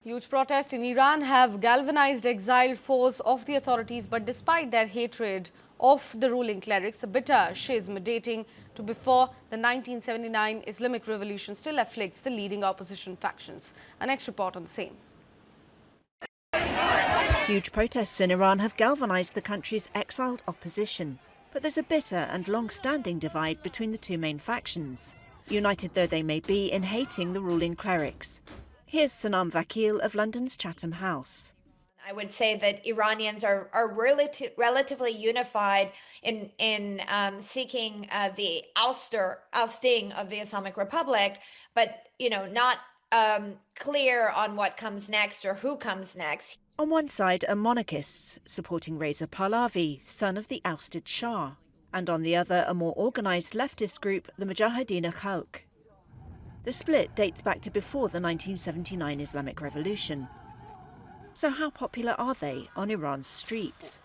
Huge protests in Iran have galvanized exiled foes of the authorities, but despite their hatred of the ruling clerics, a bitter schism dating to before the 1979 Islamic Revolution still afflicts the leading opposition factions. Our next report on the same. Huge protests in Iran have galvanized the country's exiled opposition. But there's a bitter and long-standing divide between the two main factions, united though they may be in hating the ruling clerics. Here's Sanam Vakil of London's Chatham House. I would say that Iranians are relatively unified in seeking the ousting of the Islamic Republic, but not clear on what comes next or who comes next. On one side are monarchists supporting Reza Pahlavi, son of the ousted Shah, and on the other a more organised leftist group, the Mujahideen-e-Khalq. The split dates back to before the 1979 Islamic Revolution. So how popular are they on Iran's streets?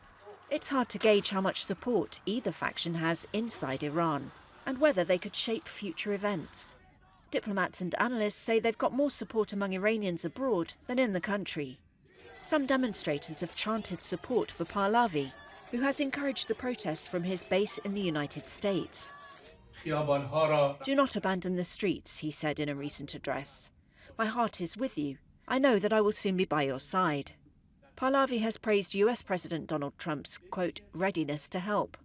It's hard to gauge how much support either faction has inside Iran, and whether they could shape future events. Diplomats and analysts say they've got more support among Iranians abroad than in the country. Some demonstrators have chanted support for Pahlavi, who has encouraged the protests from his base in the United States. "Do not abandon the streets," he said in a recent address. "My heart is with you. I know that I will soon be by your side." Pahlavi has praised US President Donald Trump's, quote, readiness to help.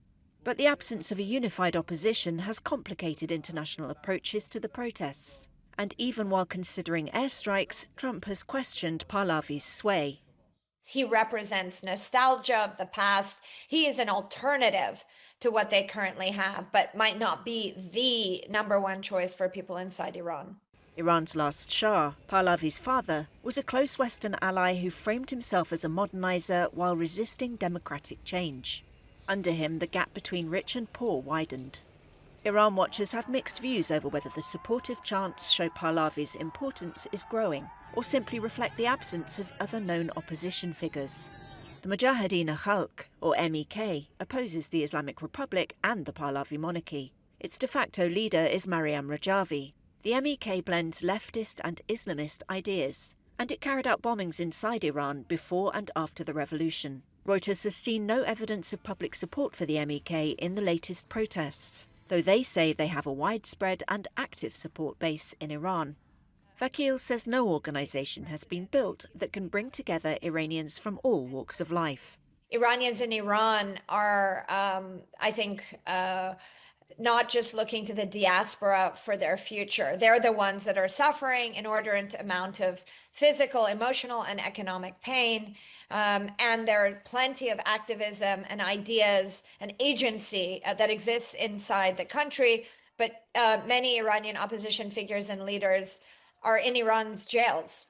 But the absence of a unified opposition has complicated international approaches to the protests. And even while considering airstrikes, Trump has questioned Pahlavi's sway. He represents nostalgia of the past. He is an alternative to what they currently have, but might not be the #1 choice for people inside Iran. Iran's last Shah, Pahlavi's father, was a close Western ally who framed himself as a modernizer while resisting democratic change. Under him, the gap between rich and poor widened. Iran watchers have mixed views over whether the supportive chants show Pahlavi's importance is growing, or simply reflect the absence of other known opposition figures. The Mujahideen-e-Khalq, or MEK, opposes the Islamic Republic and the Pahlavi monarchy. Its de facto leader is Maryam Rajavi. The MEK blends leftist and Islamist ideas, and it carried out bombings inside Iran before and after the revolution. Reuters has seen no evidence of public support for the MEK in the latest protests, though they say they have a widespread and active support base in Iran. Vakil says no organisation has been built that can bring together Iranians from all walks of life. Iranians in Iran are, I think, not just looking to the diaspora for their future. They're the ones that are suffering inordinate amount of physical, emotional, and economic pain. And there are plenty of activism and ideas and agency that exists inside the country. But many Iranian opposition figures and leaders are in Iran's jails.